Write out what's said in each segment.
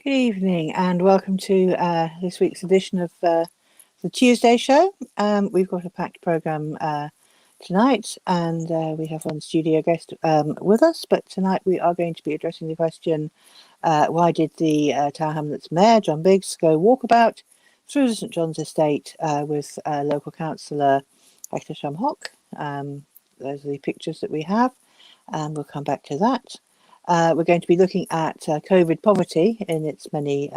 Good evening and welcome to this week's edition of the Tuesday show. We've got a packed programme tonight and we have one studio guest with us, but tonight we are going to be addressing the question, why did the Tower Hamlets Mayor, John Biggs, go walkabout through the St John's estate with local councillor Hector Shumhock? Those are the pictures that we have and we'll come back to that. We're going to be looking at COVID poverty in its many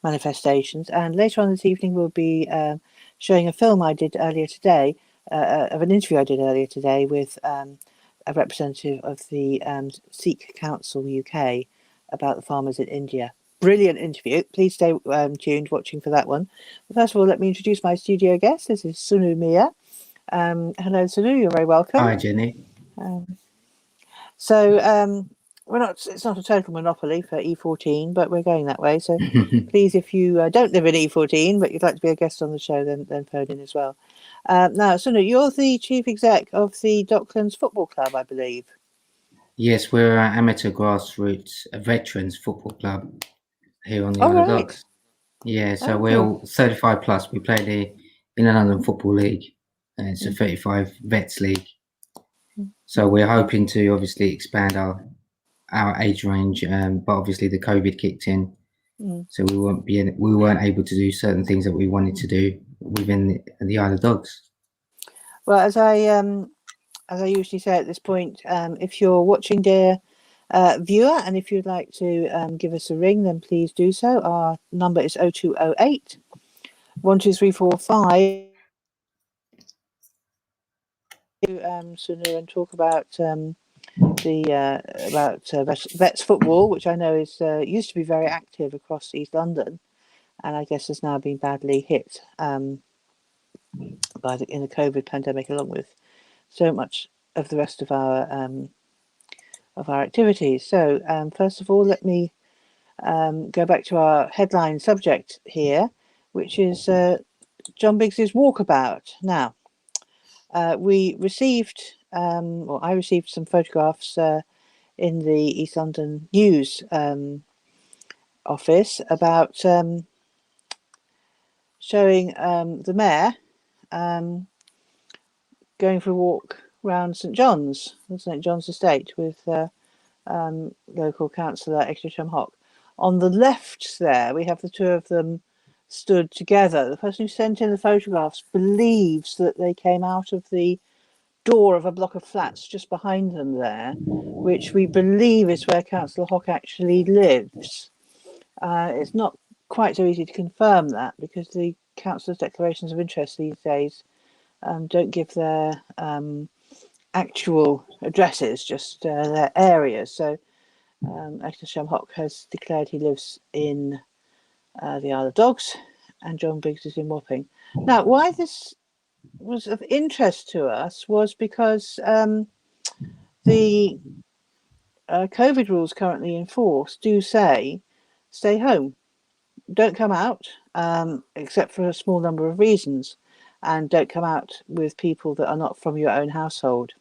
manifestations, and later on this evening we'll be showing a film I did earlier today, of an interview I did earlier today with a representative of the Sikh Council UK about the farmers in India. Brilliant interview. Please stay tuned watching for that one. But first of all, let me introduce my studio guest. This is Sunu Mia. Hello, Sunu. You're very welcome. Hi, Jenny. It's not a total monopoly for E14, but we're going that way. So please, if you don't live in E14, but you'd like to be a guest on the show, then phone in as well. Now, Sunu, you're the chief exec of the Docklands Football Club, I believe. Yes, we're an amateur grassroots veterans football club here on the Isle of Dogs. Yeah, so we're all 35 plus. We play the Inner London Football League. It's a 35 vets league. So we're hoping to obviously expand our age range, but obviously the COVID kicked in, so we weren't able to do certain things that we wanted to do within the Isle of Dogs. Well, as I usually say at this point, if you're watching, dear viewer, and if you'd like to give us a ring, then please do so. Our number is 0208 12345. Sunu, and talk about vets football, which I know is used to be very active across East London, and I guess has now been badly hit in the COVID pandemic, along with so much of the rest of our activities. So first of all, let me go back to our headline subject here, which is John Biggs's walkabout. Now, we received, or I received some photographs in the East London News office about showing the mayor going for a walk around St John's estate with local councillor Hector Shumhock. On the left there, we have the two of them stood together. The person who sent in the photographs believes that they came out of the door of a block of flats just behind them there, which we believe is where Councillor Hock actually lives. It's not quite so easy to confirm that because the councillors' declarations of interest these days don't give their actual addresses, just their areas. So Hector Shumhock has declared he lives in the Isle of Dogs, and John Biggs is in Wapping. Now, why this was of interest to us was because the COVID rules currently in force do say stay home, don't come out, except for a small number of reasons, and don't come out with people that are not from your own household.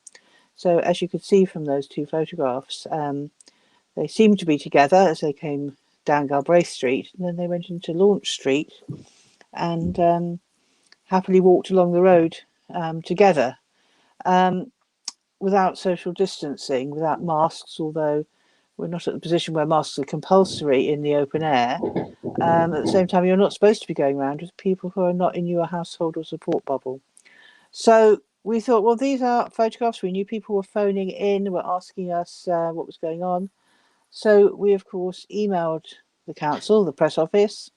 So as you could see from those two photographs, they seemed to be together as they came down Galbraith Street, and then they went into Launch Street and happily walked along the road together without social distancing, without masks, although we're not at the position where masks are compulsory in the open air. At the same time, you're not supposed to be going around with people who are not in your household or support bubble. So we thought, well, these are photographs. We knew people were phoning in, were asking us what was going on. So we, of course, emailed the council, the press office,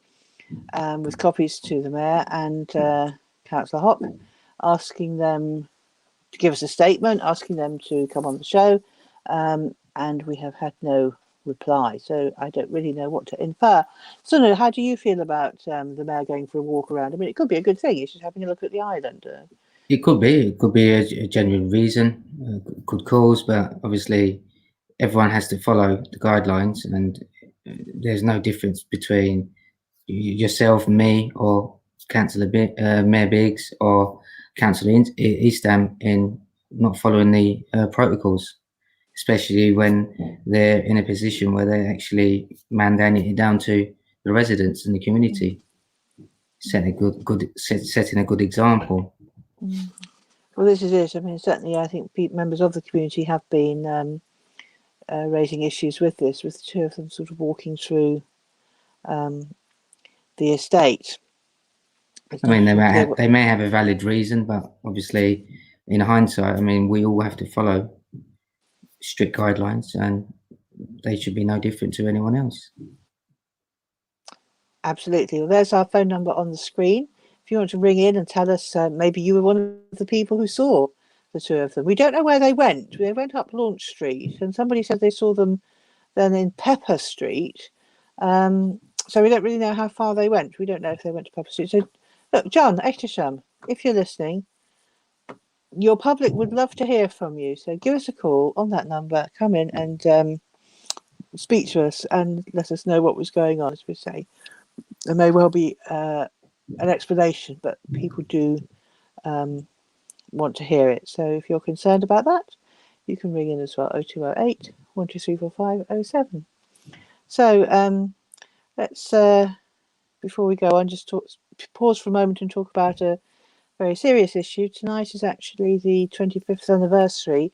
with copies to the mayor and Councillor Hock, asking them to give us a statement, asking them to come on the show, and we have had no reply. So I don't really know what to infer. So, no, how do you feel about the mayor going for a walk around? I mean, it could be a good thing. He's just having a look at the island. It could be a genuine reason, good cause, but obviously everyone has to follow the guidelines, and there's no difference between yourself, me, or Councillor Mayor Biggs or Councillor Eastham in not following the protocols. especially when they're in a position where they're actually mandating it down to the residents and the community, setting a good example. Well, this is it. I mean, certainly, I think members of the community have been raising issues with this, with the two of them sort of walking through the estate. I mean, they may have a valid reason, but obviously, in hindsight, I mean, we all have to follow strict guidelines, and they should be no different to anyone else. Absolutely. Well, there's our phone number on the screen. If you want to ring in and tell us, maybe you were one of the people who saw the two of them. We don't know where they went. They went up Launch Street, and somebody said they saw them then in Pepper Street. So we don't really know how far they went. We don't know if they went to Pepper Street. So, look, John Echtisham, if you're listening, your public would love to hear from you. So give us a call on that number. Come in and speak to us and let us know what was going on, as we say. There may well be an explanation, but people do want to hear it. So if you're concerned about that, you can ring in as well, 0208 1234507. So let's, before we go on, just pause for a moment and talk about a very serious issue. Tonight is actually the 25th anniversary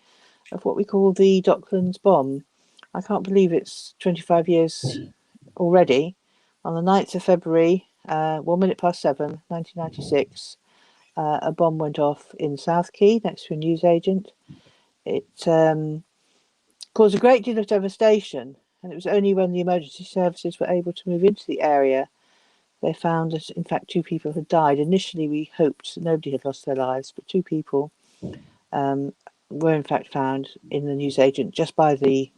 of what we call the Docklands bomb. I can't believe it's 25 years already. On the 9th of February, 1 minute past 7, 1996, a bomb went off in South Key next to a newsagent. It caused a great deal of devastation, and it was only when the emergency services were able to move into the area they found that, in fact, 2 people had died. Initially, we hoped nobody had lost their lives, but 2 people were, in fact, found in the newsagent just by the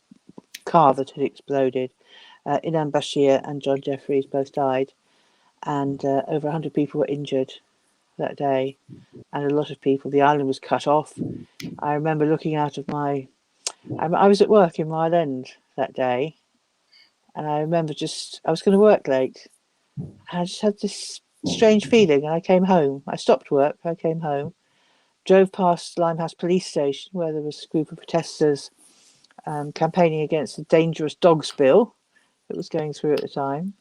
car that had exploded. Inan Bashir and John Jeffries both died, and over 100 people were injured that day, and a lot of people. The island was cut off. I remember looking out of I was at work in Mile End that day, and I remember I was going to work late, and I just had this strange feeling, and I came home. I stopped work, I came home, drove past Limehouse Police Station, where there was a group of protesters campaigning against the dangerous dogs bill that was going through at the time.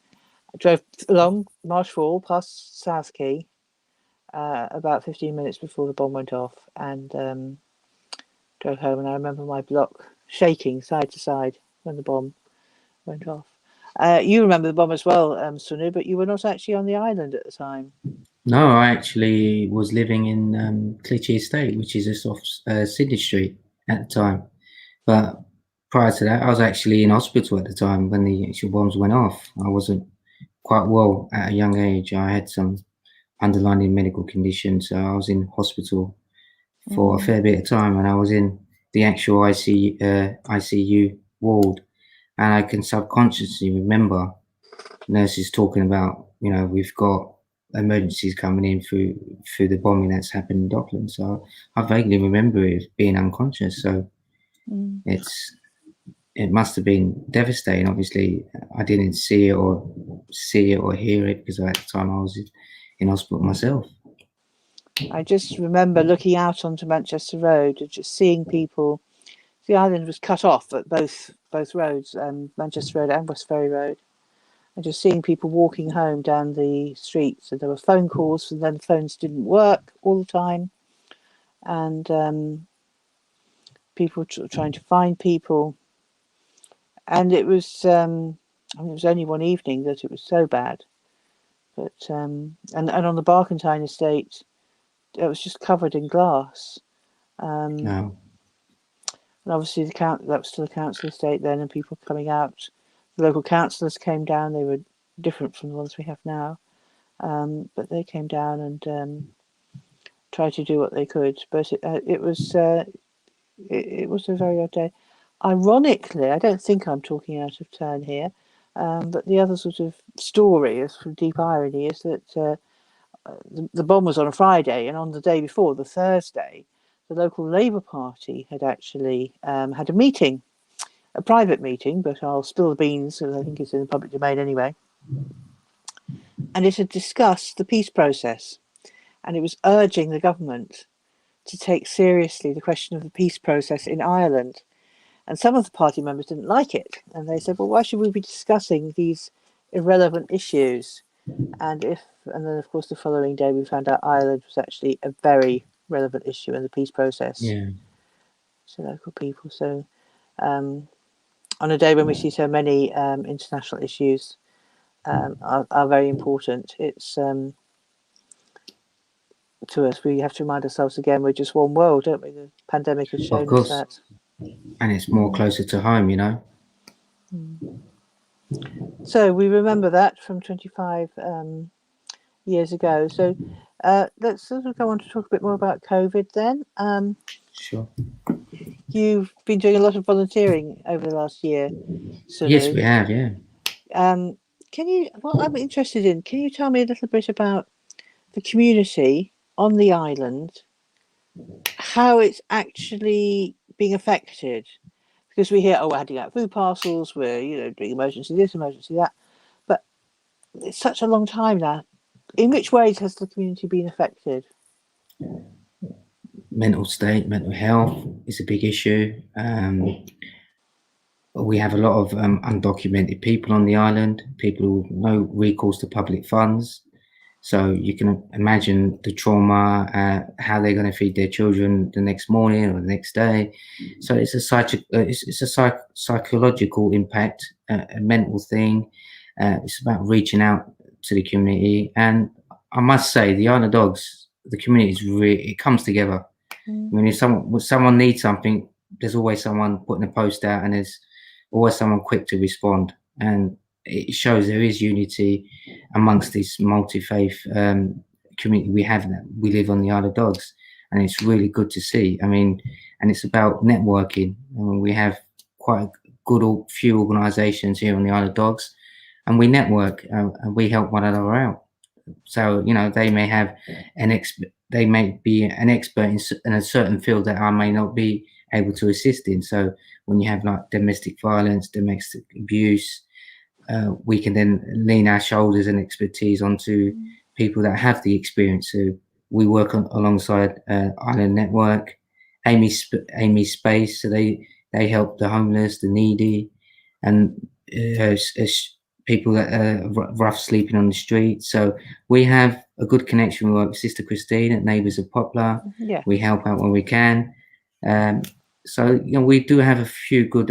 I drove along Marsh Hall past South Key about 15 minutes before the bomb went off, and drove home. And I remember my block shaking side to side when the bomb went off. You remember the bomb as well, Sunu, but you were not actually on the island at the time. No, I actually was living in Clichy Estate, which is just off Sydney Street at the time. But prior to that, I was actually in hospital at the time when the actual bombs went off. I wasn't quite well at a young age. I had some underlying medical conditions, so I was in hospital for a fair bit of time, and I was in the actual ICU ward, and I can subconsciously remember nurses talking about, we've got emergencies coming in through the bombing that's happened in Docklands. So I vaguely remember it being unconscious. So it must have been devastating. Obviously, I didn't see it or hear it because at the time I was in hospital myself. I just remember looking out onto Manchester Road and just seeing people. The island was cut off at both roads, Manchester Road and West Ferry Road, and just seeing people walking home down the streets. And there were phone calls, and then the phones didn't work all the time, and people trying to find people. And it was, it was only one evening that it was so bad. But and on the Barkentine estate, it was just covered in glass. No. And obviously that was still a council estate then, and people coming out. The local councillors came down. They were different from the ones we have now, but they came down and tried to do what they could. But it was a very odd day. Ironically, I don't think I'm talking out of turn here, but the other sort of story, is from deep irony, is that the bomb was on a Friday, and on the day before, the Thursday, the local Labour Party had actually had a meeting, a private meeting, but I'll spill the beans because I think it's in the public domain anyway. And it had discussed the peace process, and it was urging the government to take seriously the question of the peace process in Ireland. And some of the party members didn't like it, and they said, well, why should we be discussing these irrelevant issues? And then of course the following day we found out Ireland was actually a very relevant issue in the peace process. Yeah. To local people. So on a day when we see so many international issues are very important, it's to us, we have to remind ourselves again, we're just one world, don't we? The pandemic has shown us that. And it's more closer to home, you know. So we remember that from 25 years ago. So let's sort of go on to talk a bit more about COVID then. Sure. You've been doing a lot of volunteering over the last year, Sulu. Yes, we have, yeah. I'm interested in, can you tell me a little bit about the community on the island, how it's actually being affected? Because we hear, we're handing out food parcels, we're, doing emergency this, emergency that, but it's such a long time now. In which ways has the community been affected? Mental state, mental health is a big issue. We have a lot of undocumented people on the island, people with no recourse to public funds. So you can imagine the trauma, how they're going to feed their children the next morning or the next day. So it's a psychological impact, a mental thing. It's about reaching out to the community. And I must say, the Island Dogs, the community is really, it comes together. I mean, if someone needs something, there's always someone putting a post out, and there's always someone quick to respond. And it shows there is unity amongst this multi-faith community we live on the Isle of Dogs, and it's really good to see. I mean, and it's about networking. I mean, we have quite a good few organisations here on the Isle of Dogs, and we network and we help one another out. So they may have they may be an expert in a certain field that I may not be able to assist in. So when you have like domestic violence, domestic abuse, we can then lean our shoulders and expertise onto people that have the experience. So we work alongside Island Network, Amy Space. So they help the homeless, the needy, and people that are rough sleeping on the street. So we have a good connection with Sister Christine at Neighbours of Poplar. Yeah. We help out when we can. So we do have a few good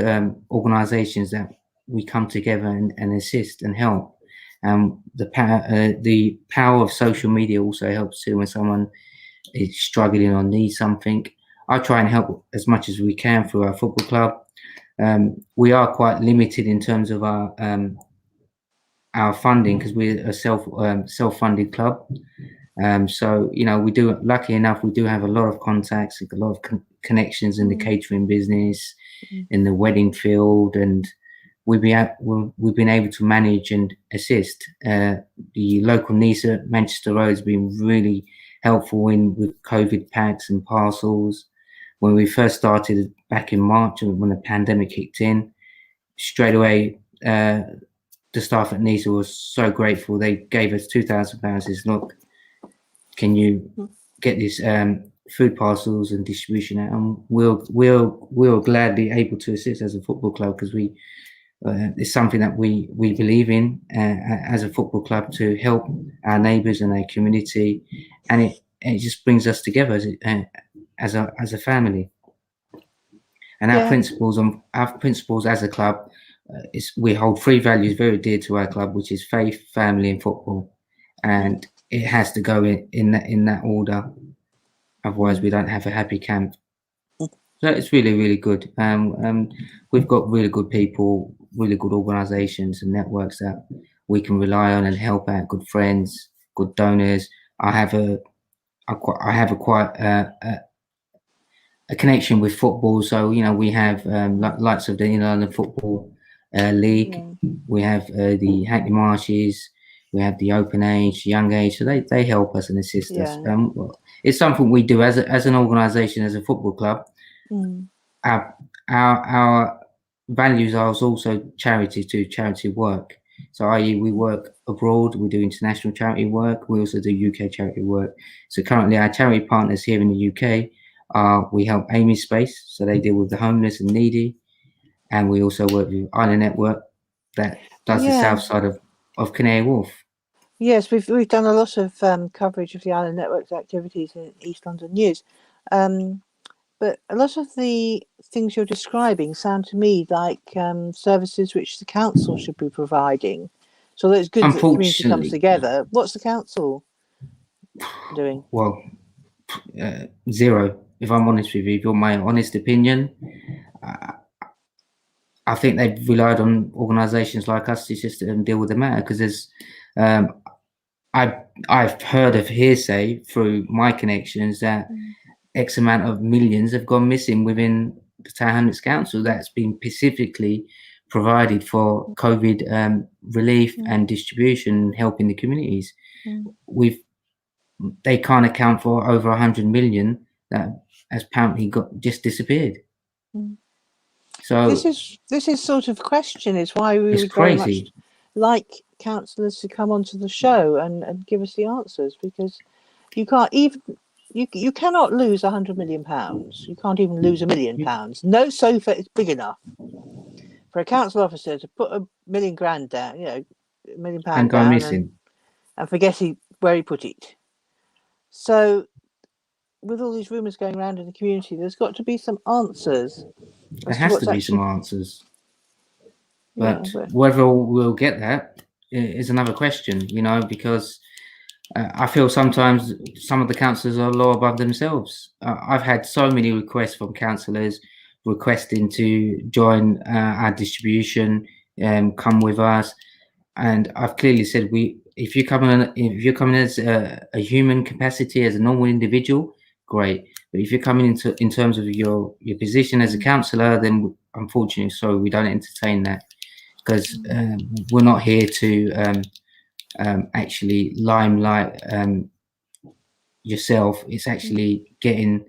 organisations that we come together and assist and help. The power of social media also helps too. When someone is struggling or needs something, I try and help as much as we can through our football club. We are quite limited in terms of our funding because we're a self-funded club. So we do, lucky enough, we do have a lot of contacts, a lot of connections in the catering business, in the wedding field, and we've been able to manage and assist. The local NISA Manchester Road has been really helpful with COVID packs and parcels. When we first started back in March, when the pandemic kicked in, straight away the staff at NISA was so grateful. They gave us £2,000. Says, look, can you get these food parcels and distribution out? And we'll gladly able to assist as a football club, because it's something that we believe in as a football club, to help our neighbours and our community, and it just brings us together as a family. And our principles as a club, we hold 3 values very dear to our club, which is faith, family, and football, and it has to go in that order. Otherwise, we don't have a happy camp. So it's really, really good. We've got really good people, really good organisations and networks that we can rely on and help out. Good friends, good donors. I have a connection with football. So we have likes of the Inland Football League. We have the Hackney Marshes. We have the Open Age, Young Age. So they help us and assist us. It's something we do as an organisation, as a football club. Our values are also charity work. So i.e. we work abroad, we do international charity work, we also do UK charity work. So currently our charity partners here in the UK we help Amy Space, so they deal with the homeless and needy. and we also work with Island Network that does the south side of Canary Wharf. Yes, we've done a lot of coverage of the Island Network's activities in East London News. But a lot of the things you're describing sound to me like services which the council should be providing. So it's good that the community comes together. What's the council doing? Well, zero. If I'm honest with you, if you're my honest opinion, I think they've relied on organisations like us to just deal with the matter, because there's I've heard of hearsay through my connections that X amount of millions have gone missing within the Tower Hamlets Council that's been specifically provided for COVID relief and distribution, helping the communities. They can't account for over 100 million that has apparently just disappeared. So this is sort of question is why we would very much like councillors to come onto the show and give us the answers, because you can't even you cannot lose £100 million. You can't even lose £1 million. No sofa is big enough for a council officer to put £1 million down, £1 million down, and forget where he put it. So, with all these rumours going around in the community, there's got to be some answers. There has to be some answers. But whether we'll get that is another question, because I feel sometimes some of the councillors are low above themselves. I've had so many requests from councillors requesting to join our distribution, come with us, and I've clearly said if you're coming as a human capacity, as a normal individual, great. But if you're coming in terms of your position as a councillor, then unfortunately, sorry, we don't entertain that, because we're not here to actually limelight yourself. It's actually getting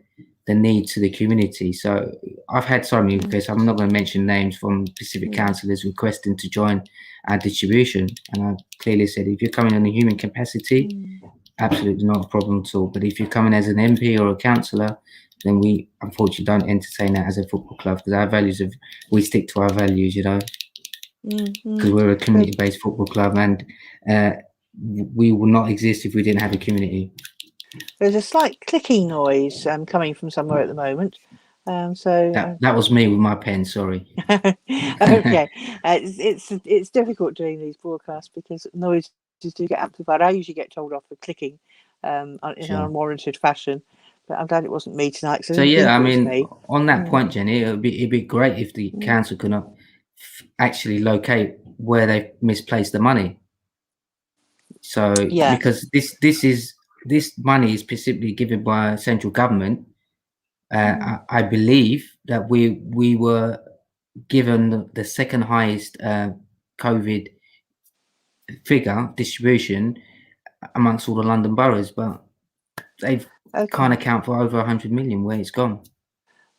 the need to the community. So I've had so many requests. I'm not going to mention names from specific councillors requesting to join our distribution, and I clearly said, if you're coming in a human capacity, absolutely not a problem at all. But if you're coming as an MP or a councillor, then we unfortunately don't entertain that as a football club, because our values we stick to our values, because we're a community-based football club, and we will not exist if we didn't have a community. There's a slight clicking noise coming from somewhere at the moment. So that was me with my pen. Sorry. Okay, it's difficult doing these broadcasts because noises do get amplified. I usually get told off for clicking in an unwarranted fashion, but I'm glad it wasn't me tonight. So yeah, I mean, on that point, Jenny, it'd be great if the council could actually locate where they've misplaced the money. So because this money is specifically given by central government. I believe that we were given the second highest COVID figure distribution amongst all the London boroughs, but they can't account for over 100 million where it's gone.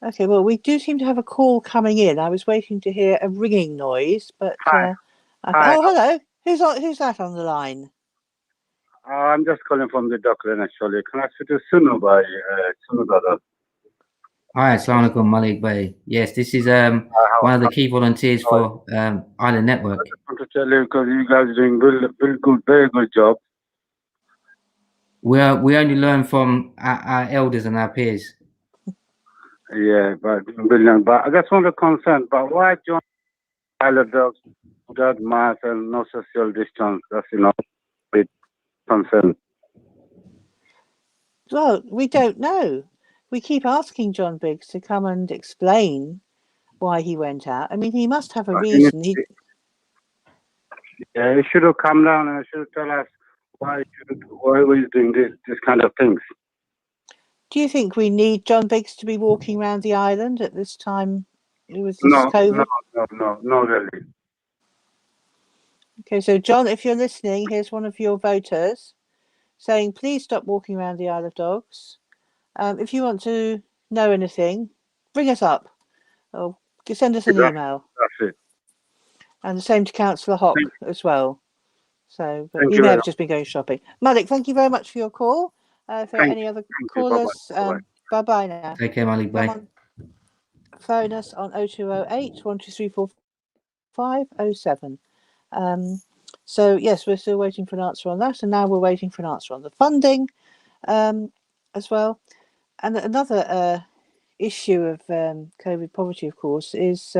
Okay, well, we do seem to have a call coming in. I was waiting to hear a ringing noise, but Hi. Oh, hello. Who's that on the line? I'm just calling from the Dockland, actually. Can I speak to Sunu by Sunu Dada? Hi, Assalamu alaikum, Malik Bhai. Yes, this is one of the key volunteers for Island Network. I just want to tell you, because you guys are doing very good job. We only learn from our elders and our peers. Yeah, but brilliant. But I just want to concern, but why join Island Dogs without mask and no social distance? That's, bit concern. Well, we don't know. We keep asking John Biggs to come and explain why he went out. I mean, he must have a reason. He should have come down and should have told us why we're doing this kind of things. Do you think we need John Biggs to be walking around the island at this time with this COVID? No, really. Okay, so John, if you're listening, here's one of your voters saying, please stop walking around the Isle of Dogs. If you want to know anything, bring us up or send us an email. That's it. And the same to Councillor Hock as well. So, but he may have just been going shopping. Malik, thank you very much for your call. If there are any other callers, bye-bye now. Take care, Malik. Bye. phone us on 0208 1234507. So yes, we're still waiting for an answer on that, and now we're waiting for an answer on the funding as well. And another issue of COVID poverty, of course, is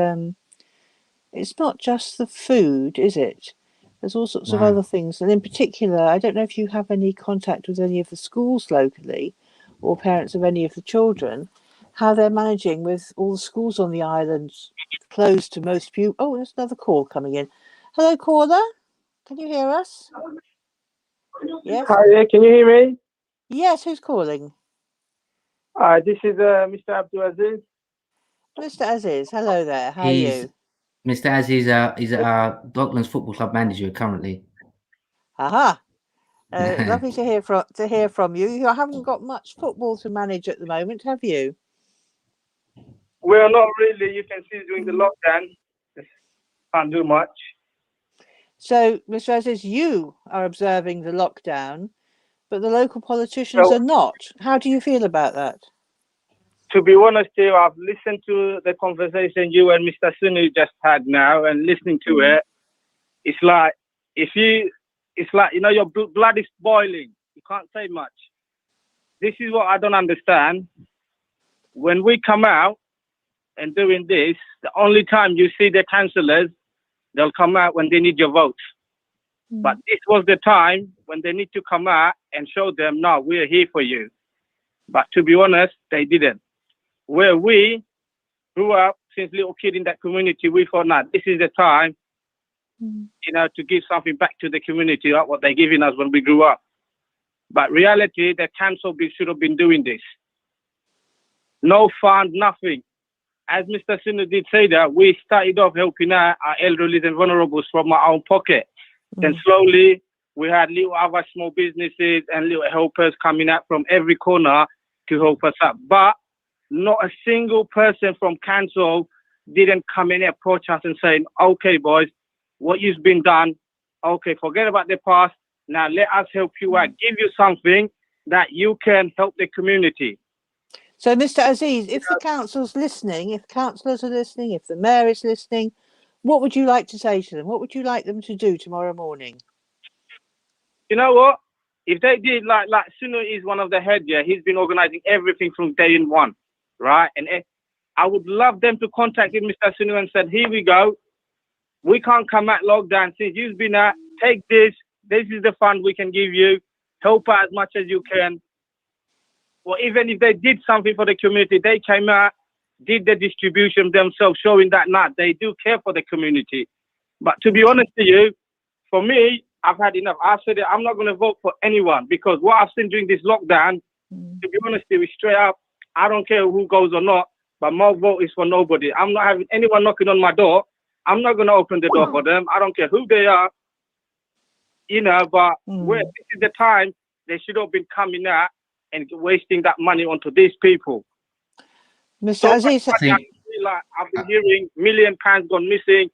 it's not just the food, is it? There's all sorts of other things, and in particular, I don't know if you have any contact with any of the schools locally, or parents of any of the children, how they're managing with all the schools on the island closed to most people. Oh, there's another call coming in. Hello, caller. Can you hear us? Yes. Hi, can you hear me? Yes. Who's calling? This is Mr. Abdulaziz. Mr. Aziz. Hello there. How are you? Mr. Aziz is our Docklands Football Club manager currently. Aha. Lovely to hear from you. You haven't got much football to manage at the moment, have you? Well, not really. You can see during the lockdown, just can't do much. So, Mr. Aziz, you are observing the lockdown, but the local politicians are not. How do you feel about that? To be honest with you, I've listened to the conversation you and Mr. Sunu just had now, and listening to it, it's like your blood is boiling. You can't say much. This is what I don't understand. When we come out and doing this, the only time you see the councillors, they'll come out when they need your votes. But this was the time when they need to come out and show them, no, we're here for you. But to be honest, they didn't. Where we grew up since little kid in that community, we thought, nah, this is the time, to give something back to the community, like what they're giving us when we grew up. But reality, the council should have been doing this. No fund, nothing. As Mr. Sinu did say that, we started off helping out our elderly and vulnerables from our own pocket. Then slowly, we had little other small businesses and little helpers coming out from every corner to help us out. But not a single person from council didn't come in and approach us and say, okay, boys, what you've been done, okay, forget about the past. Now let us help you out, give you something that you can help the community. So, Mr. Aziz, if the council's listening, if councillors are listening, if the mayor is listening, what would you like to say to them? What would you like them to do tomorrow morning? You know what? If they did, like Sunu is one of the head, he's been organizing everything from day one, right? And I would love them to contact Mr. Sunu and said, here we go. We can't come out lockdown since you've been out. Take this. This is the fund we can give you. Help out as much as you can. Or even if they did something for the community, they came out, did the distribution themselves, showing that they do care for the community. But to be honest with you, for me, I've had enough. I said I'm not going to vote for anyone because what I've seen during this lockdown, to be honest with you, straight up, I don't care who goes or not, but my vote is for nobody. I'm not having anyone knocking on my door. I'm not going to open the door for them. I don't care who they are, but this is the time they should have been coming out and wasting that money onto these people. Mr. Aziz, I've been hearing £1 million gone missing.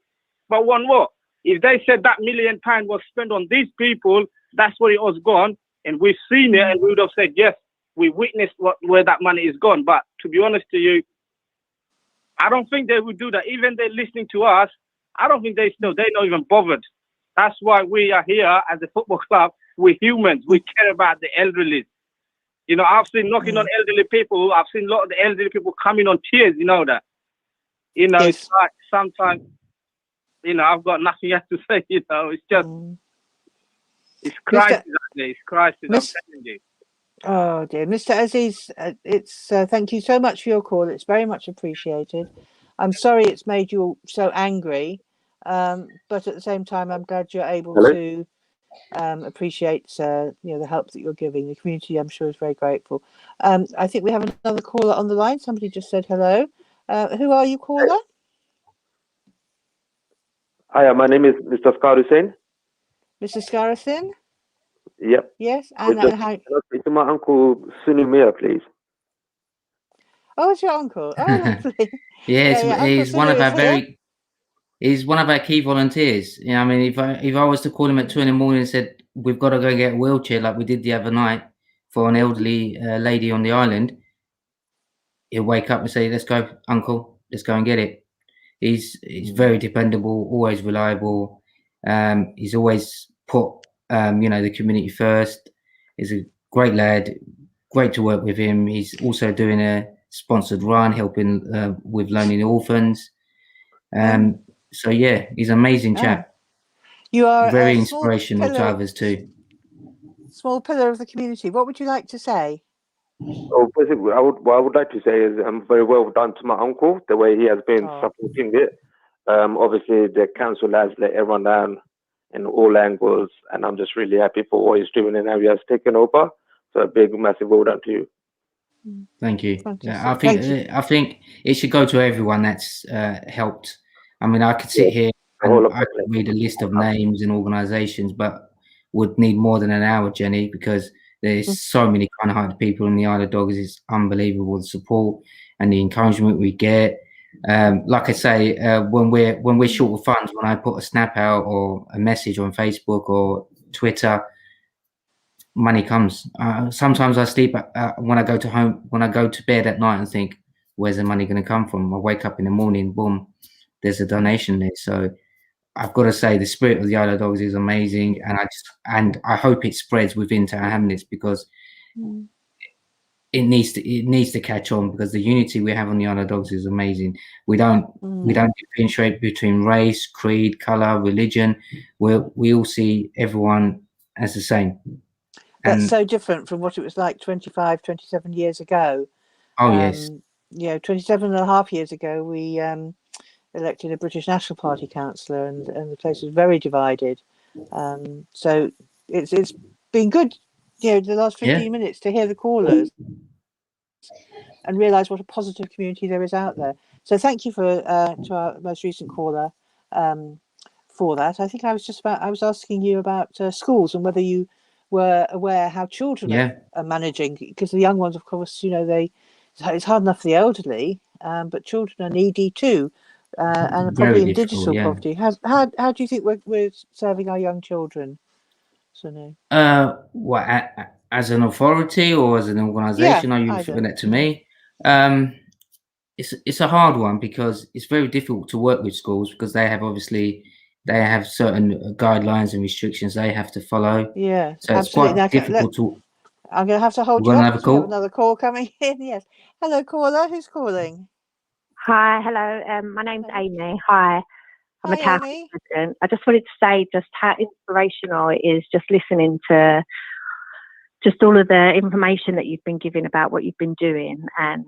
But what? If they said that £1 million was spent on these people, that's where it was gone. And we've seen it and we would have said, yes, we witnessed where that money is gone. But to be honest to you, I don't think they would do that. Even they're listening to us, I don't think they're not even bothered. That's why we are here as a football club. We're humans. We care about the elderly. I've seen knocking on elderly people. I've seen a lot of the elderly people coming on tears, that. Yes. It's like sometimes, I've got nothing else to say, It's just, it's crisis out there. It's crisis, I'm telling you. Oh dear. Mr. Aziz, thank you so much for your call. It's very much appreciated. I'm sorry it's made you so angry, but at the same time, I'm glad you're able to appreciate the help that you're giving. The community, I'm sure, is very grateful. I think we have another caller on the line. Somebody just said hello. Who are you, caller? Hi, my name is Mr. Scar Hussain. Mr. Scarasin? Yep. Yes, and how? To my uncle Sunu Mia, please. Oh, it's your uncle. Oh, lovely. Yes, he's one of our here. He's one of our key volunteers. I mean, if I was to call him at 2 a.m. and said we've got to go get a wheelchair like we did the other night for an elderly lady on the island, he'll wake up and say, "Let's go, Uncle. let's go and get it. He's very dependable, always reliable. He's always put the community first. He's a great lad, great to work with him. He's also doing a sponsored run, helping with Lonely Orphans. So yeah, he's an amazing chap. You are very a inspirational to others too. Small pillar of the community. What would you like to say? Oh, basically, what I would like to say is very well done to my uncle, the way he has been supporting it. Obviously, the council has let everyone down in all angles, and I'm just really happy for what he's doing and how he has taken over. So a big, massive well done to you. Thank you. Yeah, I think it should go to everyone that's helped. I mean, I could sit here and I could read a list of names and organisations, but would need more than an hour, Jenny, because there's so many kind-hearted people in the Isle of Dogs. It's unbelievable, the support and the encouragement we get. Like I say, when we're short of funds, when I put a snap out or a message on Facebook or Twitter, money comes. Sometimes I sleep when I go to bed at night and think, where's the money going to come from? I wake up in the morning, boom, there's a donation there. So I've got to say, the spirit of the Isle of Dogs is amazing, and I hope it spreads within Tower Hamlets, because it needs to catch on, because the unity we have on the Isle of Dogs is amazing. We don't differentiate between race, creed, color, religion. We all see everyone as the same. That's so different from what it was like 25, 27 years ago. Oh, yes. 27 and a half years ago, we elected a British National Party councillor, and the place was very divided. So it's been good, the last 15 minutes to hear the callers and realise what a positive community there is out there. So thank you to our most recent caller for that. I think I was asking you about schools and whether you were aware how children are managing, because the young ones, of course, it's hard enough for the elderly, but children are needy too, and probably in digital poverty. How do you think we're serving our young children? So as an authority or as an organisation? Are you referring that to me? It's a hard one, because it's very difficult to work with schools, because they have certain guidelines and restrictions they have to follow. Yeah, so it's quite difficult to. I'm going to have to hold you up. We have another call coming in. Yes. Hello, caller. Who's calling? Hi. Hello. My name's Amy. Hi. I'm a council president. I just wanted to say just how inspirational it is just listening to just all of the information that you've been giving about what you've been doing. And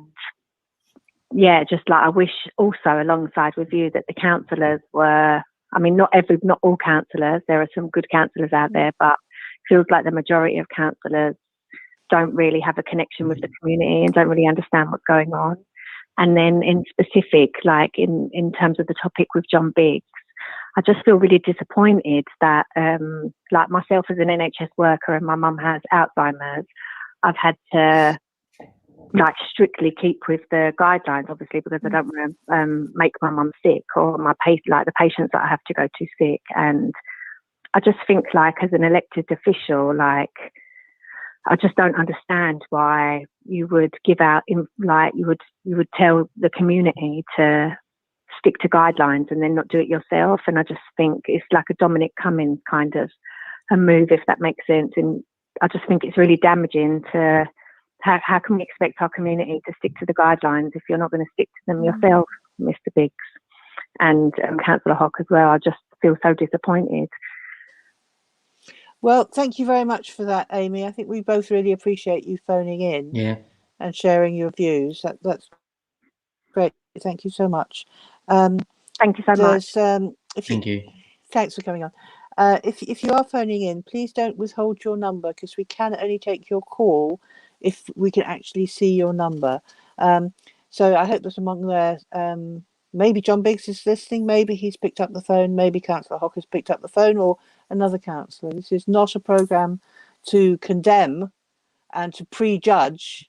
just like I wish also alongside with you that the councillors were, I mean, not all councillors, there are some good councillors out there, but it feels like the majority of councillors don't really have a connection with the community and don't really understand what's going on. And then in specific, like in terms of the topic with John Biggs, I just feel really disappointed that, like myself as an NHS worker and my mum has Alzheimer's, I've had to like strictly keep with the guidelines, obviously, because I don't want to make my mum sick or the patients that I have to go to sick. And I just think, like, as an elected official, like, I just don't understand why you would give out, you would tell the community to stick to guidelines and then not do it yourself. And I just think it's like a Dominic Cummings kind of a move, if that makes sense. And I just think it's really damaging to, how can we expect our community to stick to the guidelines if you're not going to stick to them yourself, Mr. Biggs and Councillor Hock as well? I just feel so disappointed. Well, thank you very much for that, Amy. I think we both really appreciate you phoning in and sharing your views. That's great. Thank you so much. Thank you so much. Thank you. Thanks for coming on. If you are phoning in, please don't withhold your number, because we can only take your call if we can actually see your number. So I hope that among there, maybe John Biggs is listening, maybe he's picked up the phone, maybe Councillor Hock has picked up the phone, or another councillor. This is not a programme to condemn and to prejudge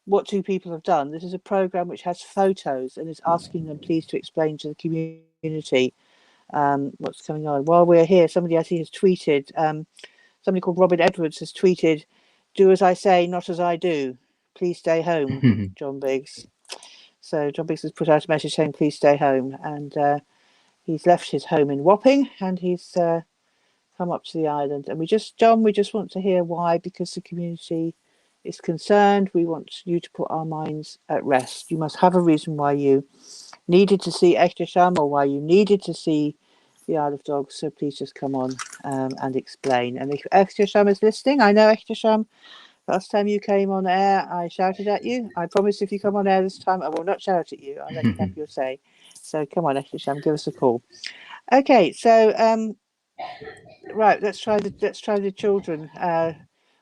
what two people have done. This is a programme which has photos and is asking them please to explain to the community what's going on. While we're here, somebody I see has tweeted, somebody called Robin Edwards has tweeted, "Do as I say, not as I do. Please stay home, John Biggs." So John Biggs has put out a message saying, please stay home. And he's left his home in Wapping and he's come up to the island. And we just want to hear why, because the community is concerned. We want you to put our minds at rest. You must have a reason why you needed to see Echtisham or why you needed to see the Isle of Dogs. So please just come on and explain. And if Echtisham is listening, I know Echtisham. Last time you came on air, I shouted at you. I promise if you come on air this time, I will not shout at you. I'll let you have your say. So come on, Echtisham, give us a call. Okay, so right, let's try the children.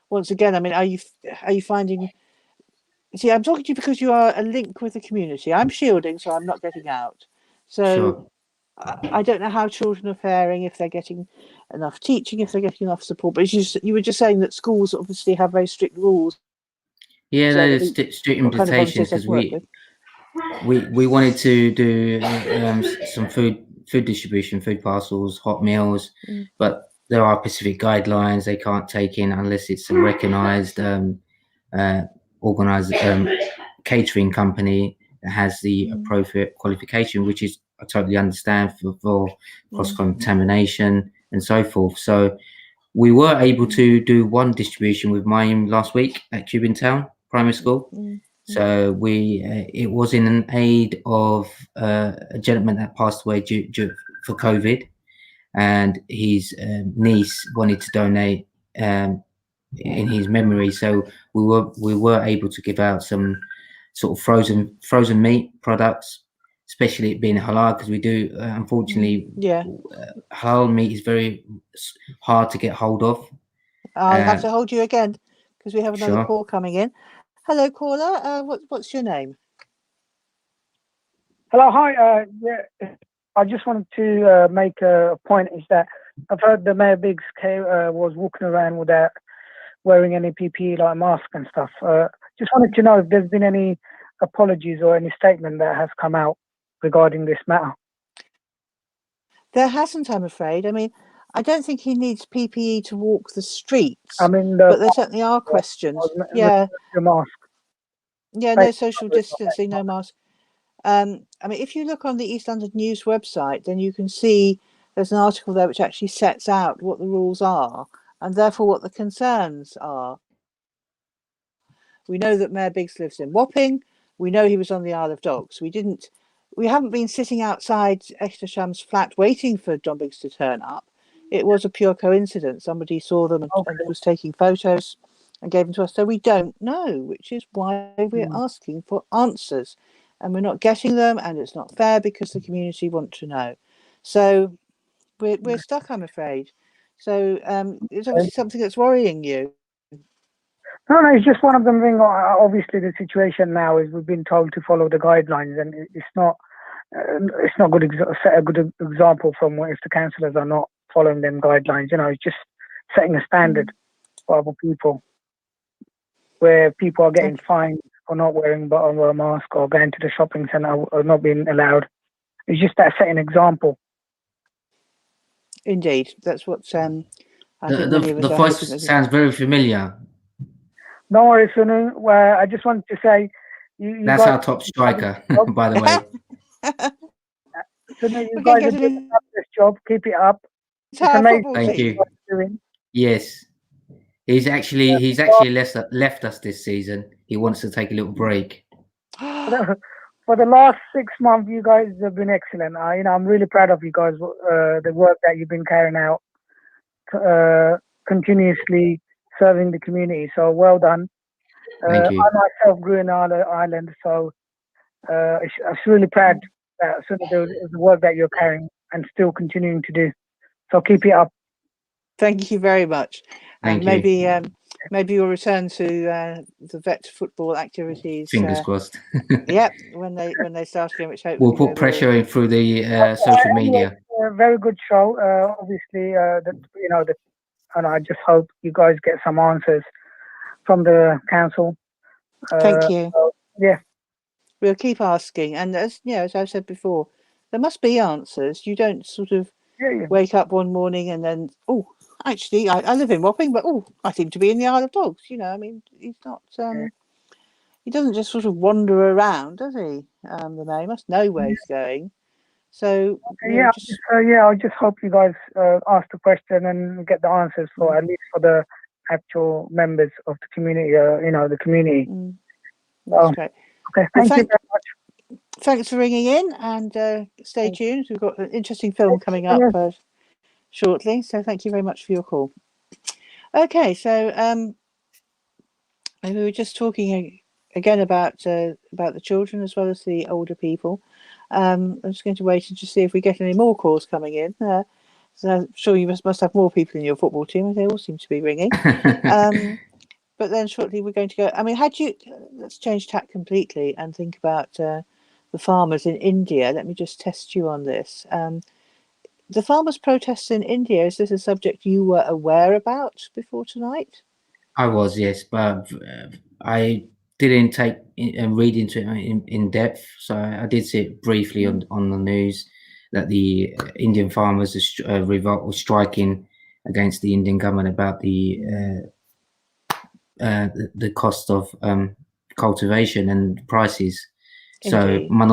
Once again, I mean, are you finding? See, I'm talking to you because you are a link with the community. I'm shielding, so I'm not getting out. So Sure. I don't know how children are faring, if they're getting enough teaching, if they're getting enough support. But you were just saying that schools obviously have very strict rules. Yeah, So there's strict what kind of invitations volunteers they because can work with. we wanted to do some food distribution, food parcels, hot meals, but there are specific guidelines they can't take in unless it's a recognised organised catering company that has the appropriate qualification, which is I totally understand for cross contamination and so forth. So we were able to do one distribution with Mayim last week at Cuban Town Primary School. So it was in an aid of a gentleman that passed away for COVID, and his niece wanted to donate in his memory. So we were able to give out some sort of frozen meat products, especially it being halal, because we do unfortunately halal meat is very hard to get hold of. I'll have to hold you again because we have another Sure. call coming in. Hello, caller. What's your name? Hello, hi. I just wanted to make a point. Is that I've heard the Mayor Biggs was walking around without wearing any PPE like mask and stuff. Just wanted to know if there's been any apologies or any statement that has come out regarding this matter. There hasn't, I'm afraid. I mean, I don't think he needs PPE to walk the streets. I mean, but there certainly are questions. The mask. Yeah, no social distancing, no mask. I mean, if you look on the East London News website, then you can see there's an article there which actually sets out what the rules are and therefore what the concerns are. We know that Mayor Biggs lives in Wapping. We know he was on the Isle of Dogs. We haven't been sitting outside Echtisham's flat waiting for John Biggs to turn up. It was a pure coincidence. Somebody saw them and was taking photos and gave them to us. So we don't know, which is why we're asking for answers. And we're not getting them, and it's not fair because the community want to know. So we're stuck, I'm afraid. So it's obviously something that's worrying you. No, it's just one of them things. Obviously, the situation now is we've been told to follow the guidelines, and it's not good. Set a good example from if the councillors are not following them guidelines. You know, it's just setting a standard for other people, where people are getting fined for not wearing a mask or going to the shopping centre or not being allowed. It's just that setting example. Indeed, that's what I think the voice sounds very familiar. Don't worry, Sunu. I just wanted to say, that's our top striker, by the way. Sunu, you guys are doing a fabulous job. Keep it up. It's amazing. Thank you. Yes, he's actually left us this season. He wants to take a little break. For the last 6 months, you guys have been excellent. I'm really proud of you guys. The work that you've been carrying out, continuously serving the community. So well done. Thank you. I myself grew in Ireland, so I was really proud that the work that you're carrying and still continuing to do. So keep it up. Thank you very much. Thank you. Maybe you'll return to the vet football activities. Fingers crossed. Yep, when they start again, which hopefully we'll put pressure in through the social media. Very good show. Obviously, and I just hope you guys get some answers from the council. Thank you. Yeah, we'll keep asking, and as I've said before, there must be answers. You don't sort of wake up one morning and then, actually, I live in Wapping, but I seem to be in the Isle of Dogs. I mean, it's not. he doesn't just sort of wander around, does he? The mayor, he must know where he's going. So Yeah, I just hope you guys ask the question and get the answers for at least for the actual members of the community. The community. That's great. Okay, thank you very much. Thanks for ringing in, and stay tuned. We've got an interesting film coming up shortly. So thank you very much for your call. Okay, so we were just talking again about the children as well as the older people. I'm just going to wait and just see if we get any more calls coming in. So I'm sure you must have more people in your football team, and they all seem to be ringing. But then shortly we're going to go. I mean, let's change tack completely and think about the farmers in India. Let me just test you on this. The farmers' protests in India, is this a subject you were aware about before tonight? I was, yes, but I didn't take and read into it in depth. So I did see it briefly on the news that the Indian farmers were striking against the Indian government about the cost of cultivation and prices. So Indeed. my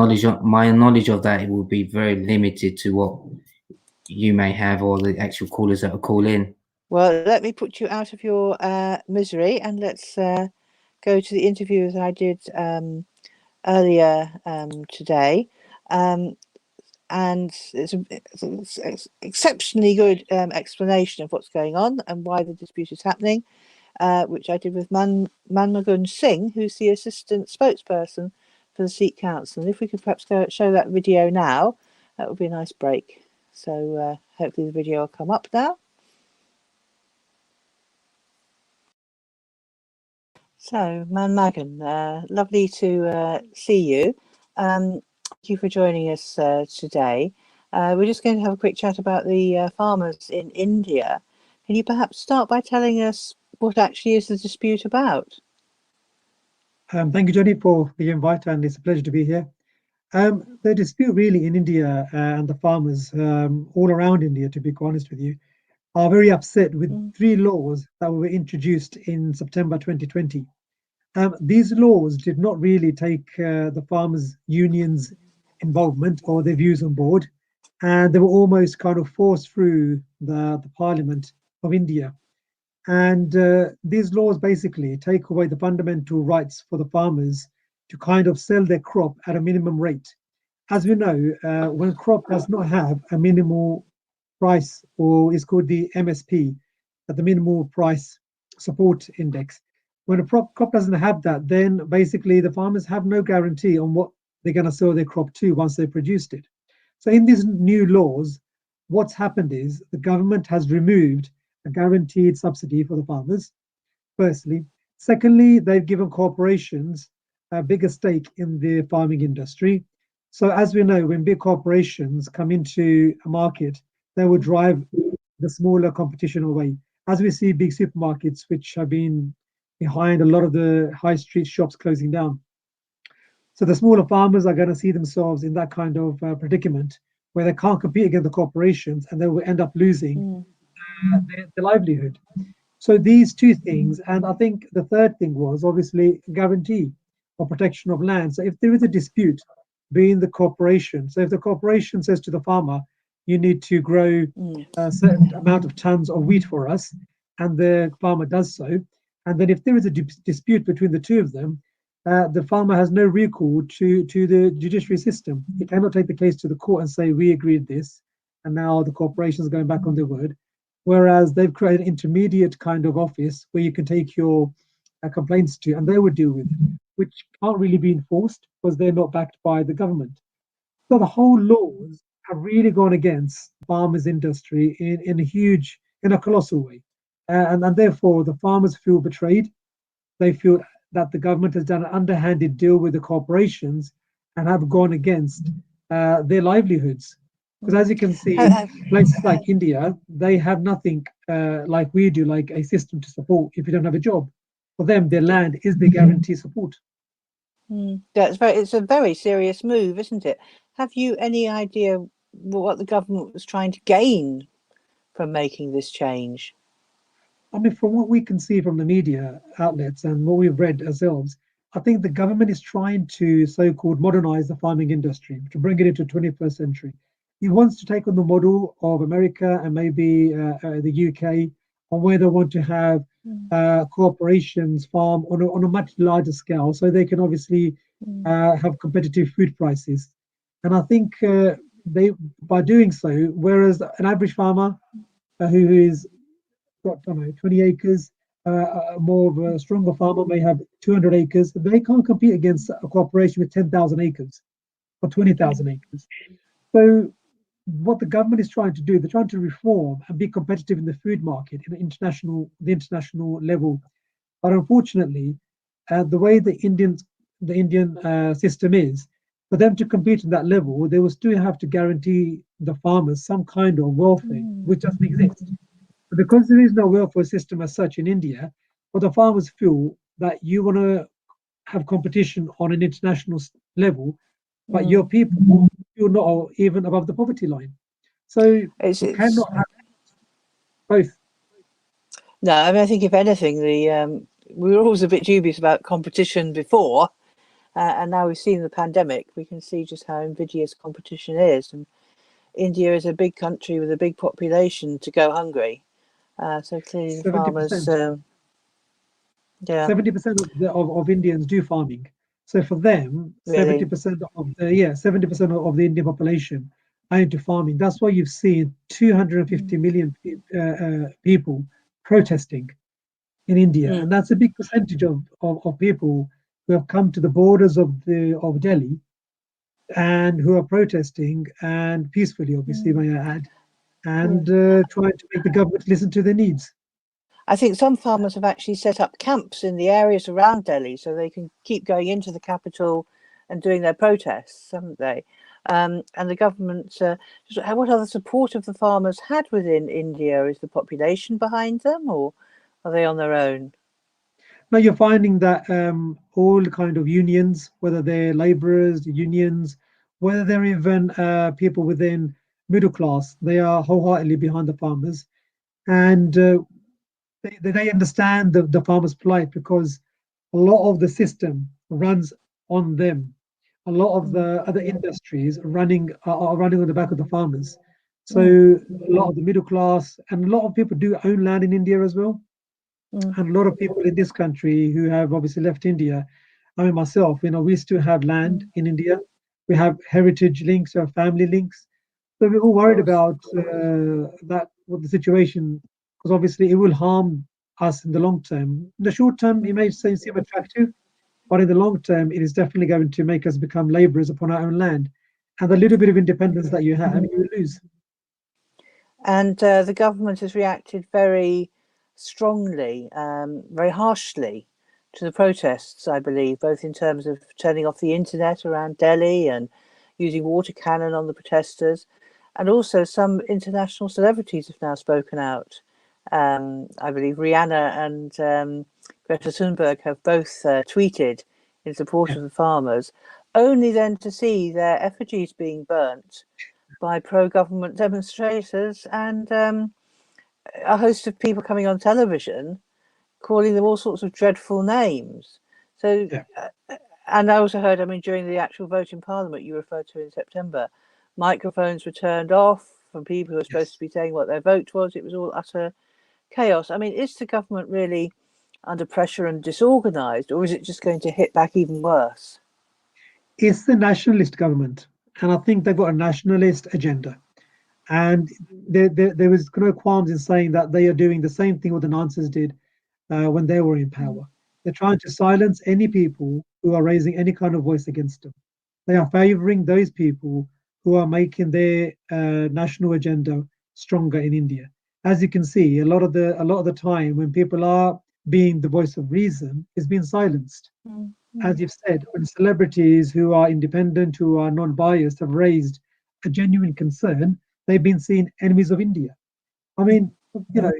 knowledge of that, it will be very limited to what you may have or the actual callers that are calling. Well, let me put you out of your misery, and let's go to the interview that I did earlier today. And it's an exceptionally good explanation of what's going on and why the dispute is happening, which I did with Manmohan Singh, who's the assistant spokesperson for the Sikh Council. And if we could perhaps show that video now, that would be a nice break. So hopefully the video will come up now. So, Manmohan, lovely to see you. Thank you for joining us today. We're just going to have a quick chat about the farmers in India. Can you perhaps start by telling us what actually is the dispute about? Thank you, Johnny, for the invite, and it's a pleasure to be here. The dispute really in India and the farmers all around India, to be honest with you, are very upset with 3 laws that were introduced in September 2020. These laws did not really take the farmers' unions' involvement or their views on board, and they were almost kind of forced through the Parliament of India. And these laws basically take away the fundamental rights for the farmers to kind of sell their crop at a minimum rate. As we know, when a crop does not have a minimal price, or is called the MSP, at the minimal price support index, when a crop doesn't have that, then basically the farmers have no guarantee on what they're going to sell their crop to once they've produced it. So in these new laws, what's happened is the government has removed a guaranteed subsidy for the farmers, firstly. Secondly, they've given corporations a bigger stake in the farming industry. So as we know, when big corporations come into a market, they will drive the smaller competition away. As we see big supermarkets, which have been behind a lot of the high street shops closing down. So the smaller farmers are going to see themselves in that kind of predicament where they can't compete against the corporations, and they will end up losing their livelihood. So these 2 things, and I think the third thing was obviously guarantee or protection of land. So if there is a dispute between the corporation, so if the corporation says to the farmer, you need to grow a certain amount of tons of wheat for us, and the farmer does so, and then if there is a dispute between the 2 of them, the farmer has no recourse to the judiciary system. He cannot take the case to the court and say, we agreed this, and now the corporation is going back on their word. Whereas they've created an intermediate kind of office where you can take your complaints to, and they would deal with it, which can't really be enforced because they're not backed by the government. So the whole laws have really gone against farmers' industry in a colossal way. And therefore, the farmers feel betrayed. They feel that the government has done an underhanded deal with the corporations and have gone against their livelihoods. Because as you can see, places like India, they have nothing like we do, like a system to support if you don't have a job. For them, their land is the guarantee support. It's a very serious move, isn't it? Have you any idea what the government was trying to gain from making this change? I mean, from what we can see from the media outlets and what we've read ourselves, I think the government is trying to so-called modernize the farming industry to bring it into 21st century. He wants to take on the model of America and maybe the UK, on where they want to have corporations farm on a much larger scale, so they can obviously have competitive food prices. And I think they, by doing so, whereas an average farmer who is got, I don't know, 20 acres, more of a stronger farmer may have 200 acres. They can't compete against a corporation with 10,000 acres or 20,000 acres. So what the government is trying to do, they're trying to reform and be competitive in the food market in the international level. But unfortunately, the way the Indian system is, for them to compete at that level, they will still have to guarantee the farmers some kind of welfare, which doesn't exist. But because there is no welfare system as such in India, what the farmers feel that you want to have competition on an international level, but your people you're not even above the poverty line. So you cannot have both. No, I mean, I think if anything, we were always a bit dubious about competition before, and now we've seen the pandemic, we can see just how invidious competition is. And India is a big country with a big population to go hungry. So clearly the 70%. Farmers, yeah, 70% of Indians do farming. So for them, really? 70% of the 70% of the Indian population are into farming. That's why you've seen 250 million people protesting in India, and that's a big percentage of people who have come to the borders of Delhi and who are protesting, and peacefully, obviously, may I add, and trying to make the government listen to their needs. I think some farmers have actually set up camps in the areas around Delhi so they can keep going into the capital and doing their protests, haven't they? And the government, what other support have the farmers had within India? Is the population behind them, or are they on their own? Now you're finding that all kind of unions, whether they're laborers, unions, whether they're even people within middle class, they are wholeheartedly behind the farmers, and they understand the farmers' plight, because a lot of the system runs on them. A lot of the other industries are running on the back of the farmers. So a lot of the middle class and a lot of people do own land in India as well. And a lot of people in this country who have obviously left India, I mean myself, we still have land in India. We have heritage links, or family links. So we're all worried about what the situation, because obviously it will harm us in the long term. In the short term, it may seem attractive, but in the long term, it is definitely going to make us become laborers upon our own land. And the little bit of independence that you have, you will lose. And the government has reacted very strongly, very harshly to the protests, I believe, both in terms of turning off the internet around Delhi and using water cannon on the protesters. And also some international celebrities have now spoken out. I believe Rihanna and Greta Thunberg have both tweeted in support of the farmers, only then to see their effigies being burnt by pro-government demonstrators, and a host of people coming on television calling them all sorts of dreadful names. So, and I also heard, during the actual vote in Parliament you referred to in September, microphones were turned off from people who were supposed to be saying what their vote was. It was all utter chaos. Is the government really under pressure and disorganised, or is it just going to hit back even worse? It's the nationalist government, and I think they've got a nationalist agenda. And there was no qualms in saying that they are doing the same thing what the Nazis did when they were in power. They're trying to silence any people who are raising any kind of voice against them. They are favoring those people who are making their national agenda stronger in India. As you can see, a lot of the time when people are being the voice of reason is being silenced. As you've said, when celebrities who are independent, who are non-biased, have raised a genuine concern, they've been seen enemies of India.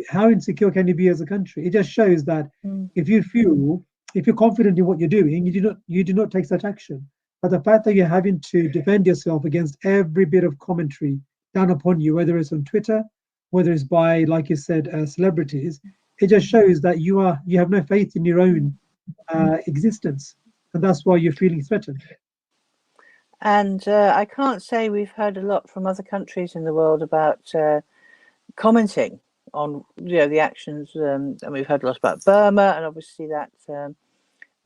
How insecure can you be as a country? It just shows that if you're confident in what you're doing, you do not take such action. But the fact that you're having to defend yourself against every bit of commentary down upon you, whether it's on Twitter, whether it's by, like you said, celebrities, it just shows that you have no faith in your own existence. and that's why you're feeling threatened. And I can't say we've heard a lot from other countries in the world about commenting on the actions, and we've heard a lot about Burma, and obviously that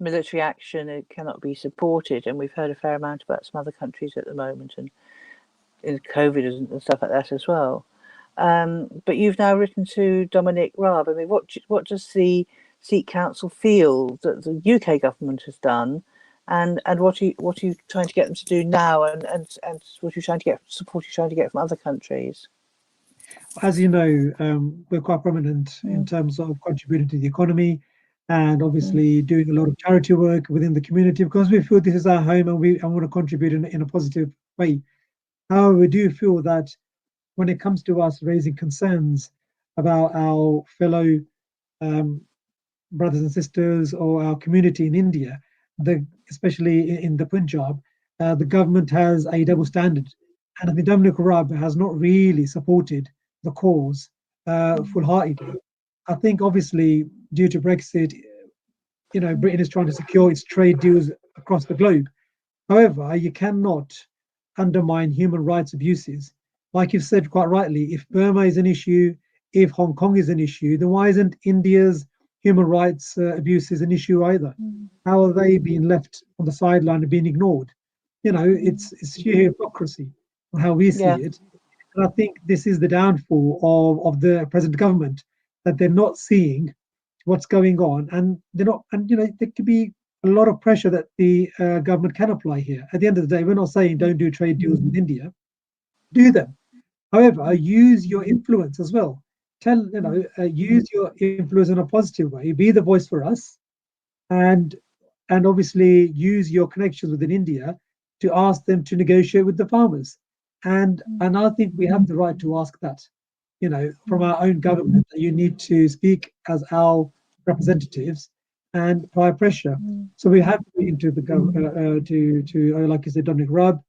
military action, it cannot be supported, and we've heard a fair amount about some other countries at the moment, and in COVID and stuff like that as well. But you've now written to Dominic Raab. I mean, what does the Sikh Council feel that the UK government has done, and what are you trying to get them to do now, and what are you trying to get support you're trying to get from other countries? As you know, we're quite prominent in terms of contributing to the economy, and obviously doing a lot of charity work within the community, because we feel this is our home and we want to contribute in a positive way. However, we do feel that when it comes to us raising concerns about our fellow brothers and sisters or our community in India, especially in the Punjab, the government has a double standard. And I think Dominic Raab has not really supported the cause full-heartedly. I think obviously due to Brexit, Britain is trying to secure its trade deals across the globe. However, you cannot undermine human rights abuses. Like you've said quite rightly, if Burma is an issue, if Hong Kong is an issue, then why isn't India's human rights abuses an issue either? How are they being left on the sideline and being ignored? It's sheer hypocrisy on how we see it. And I think this is the downfall of the present government, that they're not seeing what's going on, and they're not. And there could be a lot of pressure that the government can apply here. At the end of the day, we're not saying don't do trade deals with India. Do them. However, use your influence as well. Use your influence in a positive way. Be the voice for us, and obviously use your connections within India to ask them to negotiate with the farmers. And I think we have the right to ask that, from our own government. You need to speak as our representatives and apply pressure. So we have been to the government, to like you said, Dominic Raab,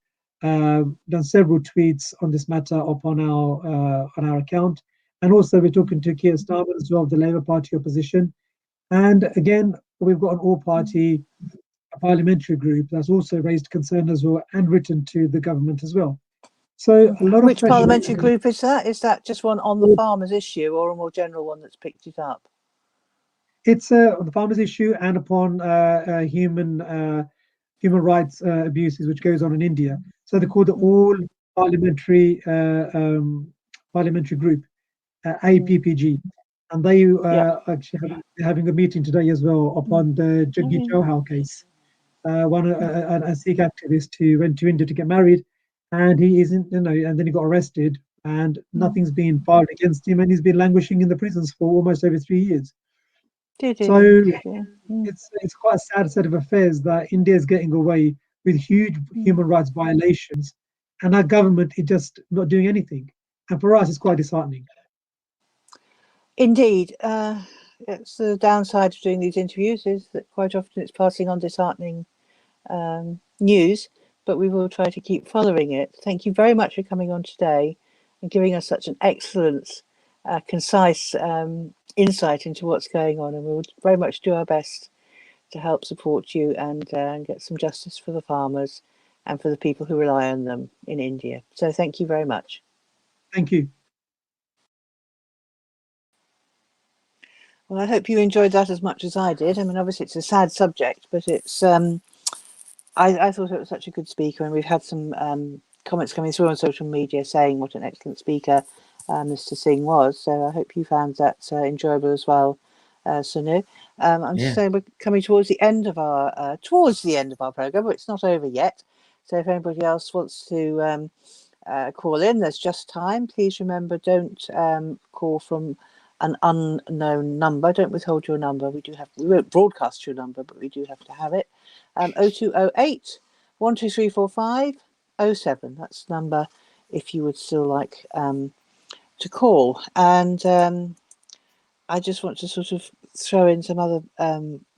done several tweets on this matter upon our account, and also we're talking to Keir Starmer as well, of the Labour Party opposition. And again, we've got an all-party parliamentary group that's also raised concern as well and written to the government as well. So a lot of Which parliamentary group is that? Is that just one on the farmers issue, or a more general one that's picked it up? It's on the farmers issue and upon human rights abuses which goes on in India. So they're called the All Parliamentary Parliamentary Group, APPG, and they actually having a meeting today as well upon the Jaggi Chauhan case. A Sikh activist who went to India to get married, and he isn't, and then he got arrested, and nothing's been filed against him, and he's been languishing in the prisons for almost over 3 years. So it's quite a sad set of affairs that India is getting away with huge human rights violations, and our government is just not doing anything. And for us, it's quite disheartening. Indeed. It's the downside of doing these interviews, is that quite often it's passing on disheartening news, but we will try to keep following it. Thank you very much for coming on today and giving us such an excellent, concise insight into what's going on, and we will very much do our best to help support you and get some justice for the farmers and for the people who rely on them in India. So thank you very much. Thank you. Well, I hope you enjoyed that as much as I did. I mean, obviously it's a sad subject, but it's I thought it was such a good speaker, and we've had some comments coming through on social media saying what an excellent speaker Mr. Singh was. So I hope you found that enjoyable as well, Sunu. I'm just saying we're coming towards the end of our program, but it's not over yet. So if anybody else wants to call in, there's just time. Please remember, don't call from an unknown number. Don't withhold your number. We won't broadcast your number, but we do have to have it. 0208 12345 07. That's the number if you would still like to call. And I just want to sort of throw in some other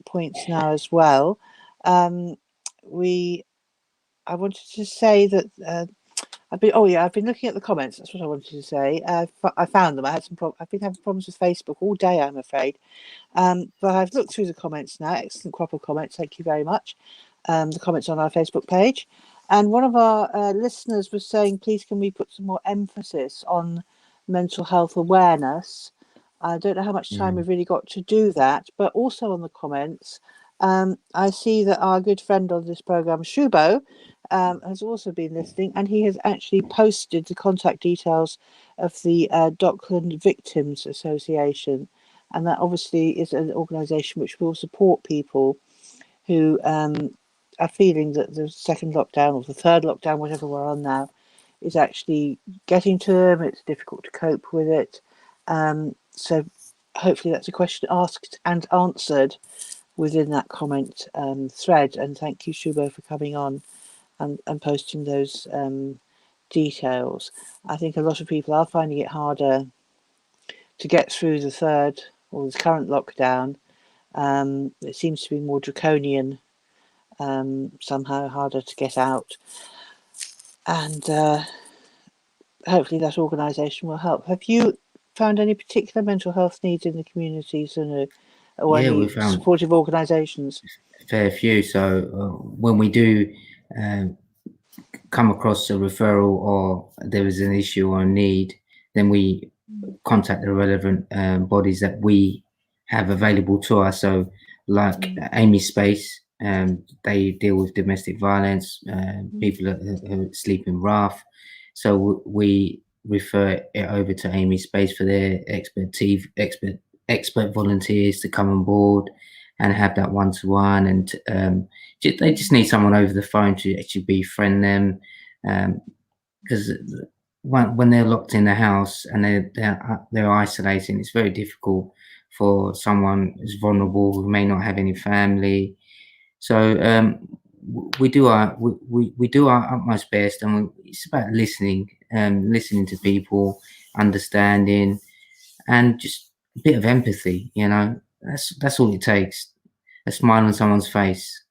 points now as well. I wanted to say that I've been looking at the comments. That's what I wanted to say. I found them. I've been having problems with Facebook all day, I'm afraid. But I've looked through the comments now. Excellent crop of comments. Thank you very much. the comments on our Facebook page. And one of our listeners was saying, please, can we put some more emphasis on mental health awareness? I don't know how much time we've really got to do that, but also on the comments, I see that our good friend on this program, Shubo, has also been listening, and he has actually posted the contact details of the Dockland Victims Association. And that obviously is an organisation which will support people who are feeling that the second lockdown or the third lockdown, whatever we're on now, is actually getting to them. It's difficult to cope with it. So hopefully that's a question asked and answered within that comment thread. And thank you, Shubo, for coming on and posting those details. I think a lot of people are finding it harder to get through the third or the current lockdown. It seems to be more draconian, somehow harder to get out. And hopefully that organisation will help. Have you found any particular mental health needs in the communities or any supportive organisations? Fair few. So when we do come across a referral or there is an issue or a need, then we contact the relevant bodies that we have available to us. So like Amy Space, they deal with domestic violence, people who sleep in rough. So we refer it over to Amy Space for their expert volunteers to come on board and have that one-to-one, and they just need someone over the phone to actually befriend them, because when they're locked in the house and they're isolating, it's very difficult for someone who's vulnerable, who may not have any family. So we do our utmost best, and it's about listening to people, understanding, and just a bit of empathy. That's all it takes. A smile on someone's face,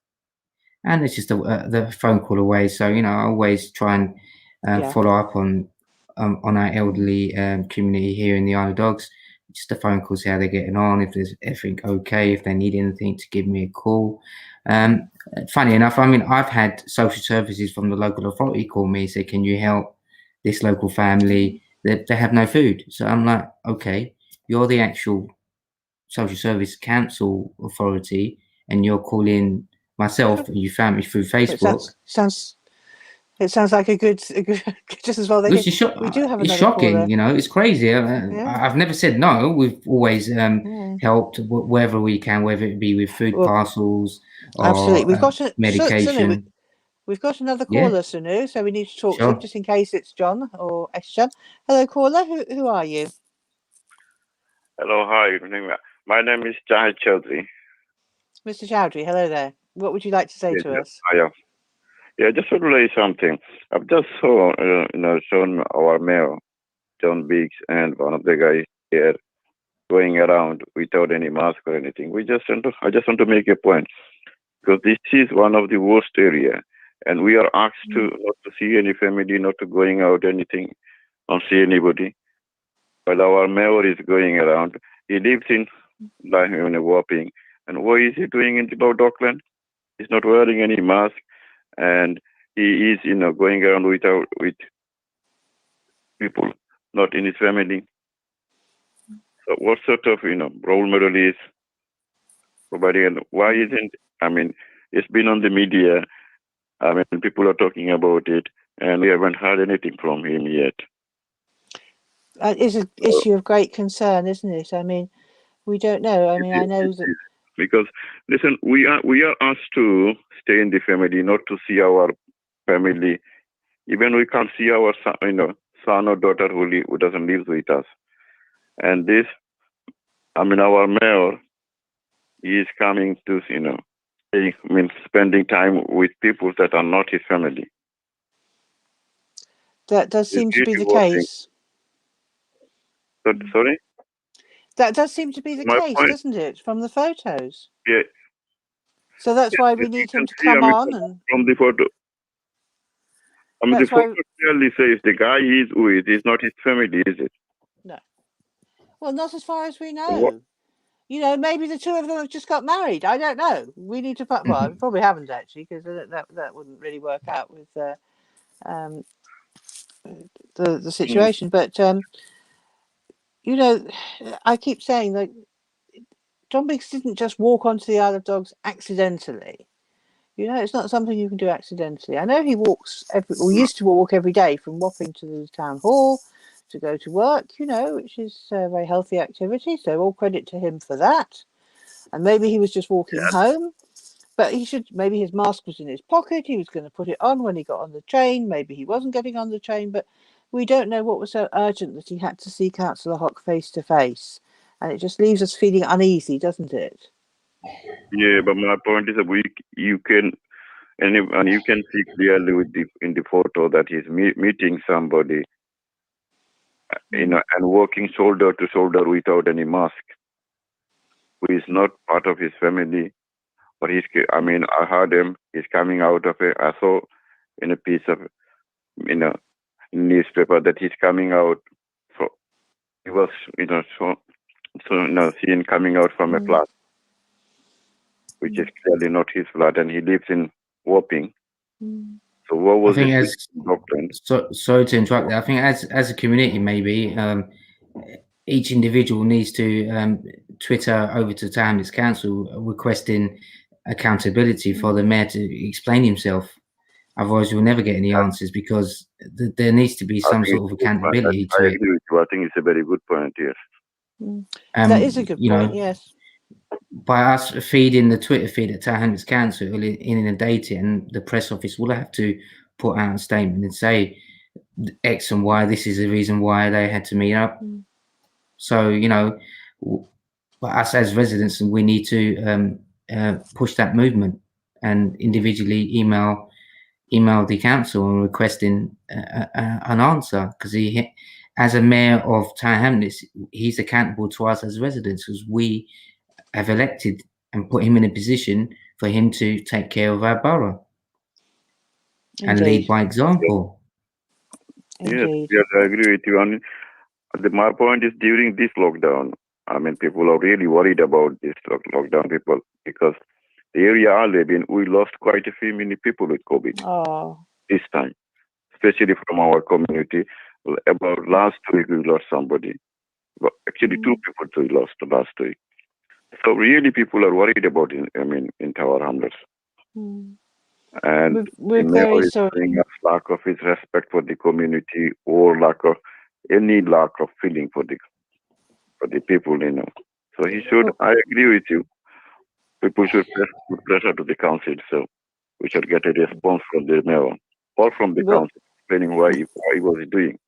and it's just the phone call away. So I always try and follow up on our elderly community here in the Isle of Dogs. Just a phone call, see how they're getting on, if there's everything okay, if they need anything, to give me a call. Funny enough, I've had social services from the local authority call me and say, can you help this local family? They have no food. So I'm like, okay, you're the actual social service council authority, and you're calling myself, and you found me through Facebook. It sounds like a good just as well. Which we do have it's another shocking, caller. It's crazy. I've never said no. We've always helped wherever we can, whether it be with food parcels or absolutely. We've got medication. We've got another caller, Sunu, so we need to talk to him just in case it's John or Esjan. Hello, caller. Who are you? Hello, hi. My name is Jai Chaudhary. Mr. Chaudhary, hello there. What would you like to say to us? Yeah, just want to say something. I've just shown our mayor, John Biggs, and one of the guys here going around without any mask or anything. I just want to make a point, because this is one of the worst area, and we are asked to not to see any family, not to going out anything, not see anybody. But our mayor is going around. He lives in Wapping, and what is he doing in Dockland? He's not wearing any mask, and he is going around with people not in his family. So what sort of role model is providing, and why isn't, it's been on the media, people are talking about it, and we haven't heard anything from him yet. It's an issue of great concern, isn't it? We don't know. I know that, because listen, we are asked to stay in the family, not to see our family. Even we can't see our son or daughter who doesn't live with us. And this, our mayor is coming to spending time with people that are not his family. That does seem to be the case. Sorry? That does seem to be the case, doesn't it? From the photos. Yeah. So that's why we need him to come on. And from the photo. The photo clearly says the guy he's with is not his family, is it? No. Well, not as far as we know. you know, maybe the two of them have just got married. I don't know. We need to find. Well, we probably haven't actually, because that wouldn't really work out with um, the situation. But you know, I keep saying that John Biggs didn't just walk onto the Isle of Dogs accidentally. You know, it's not something you can do accidentally. I know he walks or used to walk every day from Wapping to the town hall to go to work, you know, which is a very healthy activity. So all credit to him for that. And maybe he was just walking home, but maybe his mask was in his pocket. He was going to put it on when he got on the train. Maybe he wasn't getting on the train, but we don't know what was so urgent that he had to see Councillor Hock face to face. And it just leaves us feeling uneasy, doesn't it? Yeah, but my point is that you can see clearly in the photo that he's meeting somebody, you know, and walking shoulder to shoulder without any mask, who is not part of his family. But I heard him. He's coming out of it. I saw in a piece of, you know, newspaper that he's coming out. So he was, you know, seen coming out from a flat, which is clearly not his flat, and he lives in Wapping. So what was sorry to interrupt there. I think as a community, maybe each individual needs to Twitter over to Tower Hamlets Council requesting accountability for the mayor to explain himself. Otherwise, we'll never get any answers, because there needs to be some sort of accountability to it. I agree with you. I think it's a very good point, yes. That is a good point, yes. By us feeding the Twitter feed at Tower Hamlets Council, inundating, the press office will have to put out a statement and say X and Y, this is the reason why they had to meet up. So, you know, but us as residents, we need to push that movement and individually email the council and requesting an answer, because he, as a mayor of Tower Hamlets, he's accountable to us as residents, because we have elected and put him in a position for him to take care of our borough. Indeed. And lead by example. Yes, I agree with you. And my point is, during this lockdown, I mean, people are really worried about this lockdown, because the area I live in, we lost quite a few many people with COVID this time, especially from our community. About last week, we lost somebody. Well, actually, 2 people we lost last week. So really, people are worried about it, in Tower Hamlets. And we're very sorry. Lack of his respect for the community, or lack of feeling for the people, you know. So he should. I agree with you. People should put pressure to the council, so we should get a response from the mayor or from the council explaining why he was doing.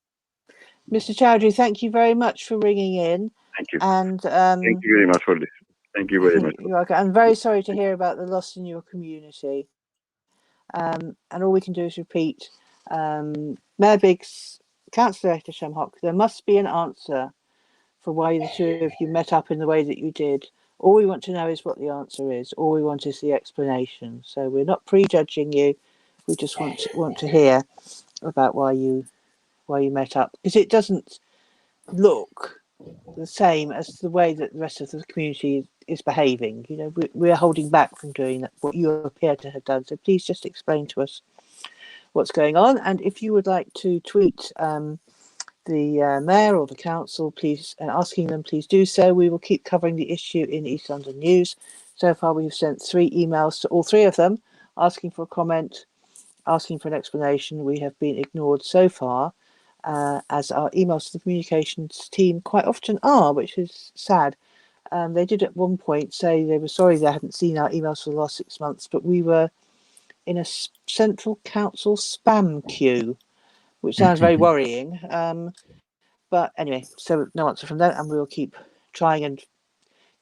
Mr. Chowdhury, thank you very much for ringing in. Thank you. And thank you very much for this. Thank you very much. You're welcome. I'm very sorry to hear about the loss in your community. And all we can do is repeat, Mayor Biggs, Councillor Echtisham Hock, there must be an answer for why the two of you met up in the way that you did. All we want to know is what the answer is. All we want is the explanation. So we're not prejudging you. We just want to hear about why you met up, because it doesn't look the same as the way that the rest of the community is behaving. You know, we're holding back from doing that, what you appear to have done. So please just explain to us what's going on. And if you would like to tweet the mayor or the council, please, and asking them, please do so. We will keep covering the issue in East London News. So far, we've sent 3 emails to all 3 of them, asking for a comment, asking for an explanation. We have been ignored so far, as our emails to the communications team quite often are, which is sad. They did at one point say they were sorry they hadn't seen our emails for the last 6 months, but we were in a central council spam queue, which sounds very worrying. But anyway, so no answer from them, and we'll keep trying and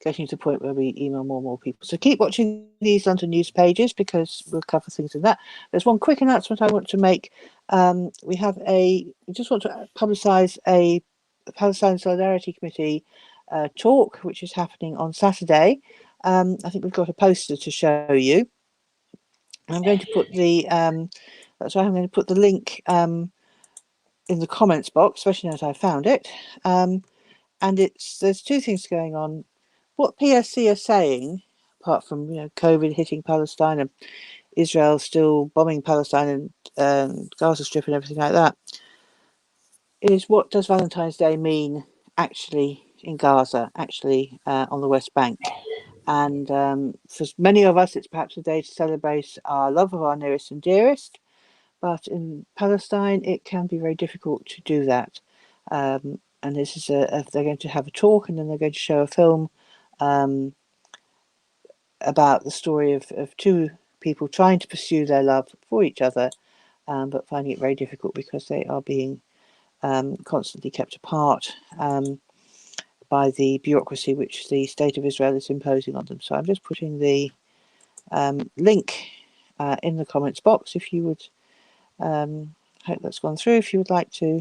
getting to the point where we email more and more people. So keep watching these London News pages, because we'll cover things in that. There's one quick announcement I want to make. We just want to publicise a Palestine Solidarity Committee talk, which is happening on Saturday. I think we've got a poster to show you. I'm going to put that's why I'm going to put the link in the comments box, especially now that I found it. And there's 2 things going on. what PSC are saying, apart from COVID hitting Palestine and Israel still bombing Palestine and Gaza Strip and everything like that, is what does Valentine's Day mean actually in Gaza, actually on the West Bank? And for many of us, it's perhaps a day to celebrate our love of our nearest and dearest. But in Palestine, it can be very difficult to do that. And this is they're going to have a talk, and then they're going to show a film about the story of two people trying to pursue their love for each other, but finding it very difficult because they are being constantly kept apart by the bureaucracy which the state of Israel is imposing on them. So I'm just putting the link in the comments box if you would. Hope that's gone through. If you would like to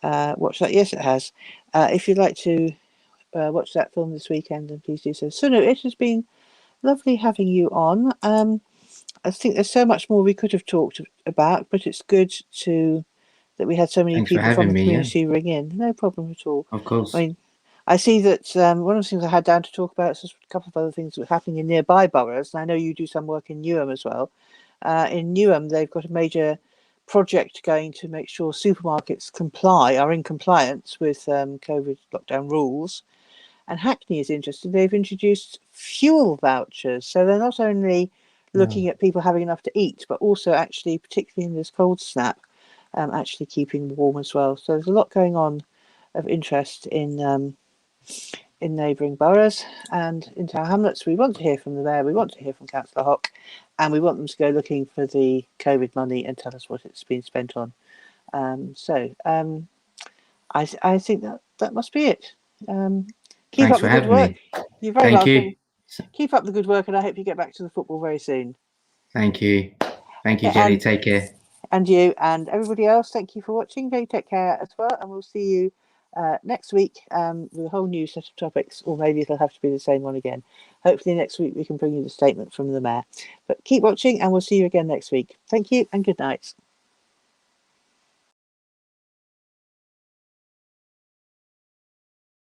watch that, yes, it has. If you'd like to watch that film this weekend, then please do so. Sunu, it has been lovely having you on. I think there's so much more we could have talked about, but it's good that we had so many people from the community ring in. No problem at all. Of course. I mean, I see that one of the things I had down to talk about is a couple of other things that were happening in nearby boroughs, and I know you do some work in Newham as well. In Newham, they've got a major project going to make sure supermarkets are in compliance with COVID lockdown rules. And Hackney is interested. They've introduced fuel vouchers, so they're not only looking at people having enough to eat, but also actually, particularly in this cold snap, actually keeping warm as well. So there's a lot going on of interest in neighbouring boroughs and in Tower Hamlets. We want to hear from the mayor, we want to hear from Councillor Hock, and we want them to go looking for the COVID money and tell us what it's been spent on. I think that must be it. Keep up the good work. You're very welcome. Keep up the good work, and I hope you get back to the football very soon. Thank you. Thank you, Jenny. Take care. And you and everybody else, thank you for watching. Go take care as well, and we'll see you next week with a whole new set of topics, or maybe it'll have to be the same one again. Hopefully next week we can bring you the statement from the mayor. But keep watching, and we'll see you again next week. Thank you and good night.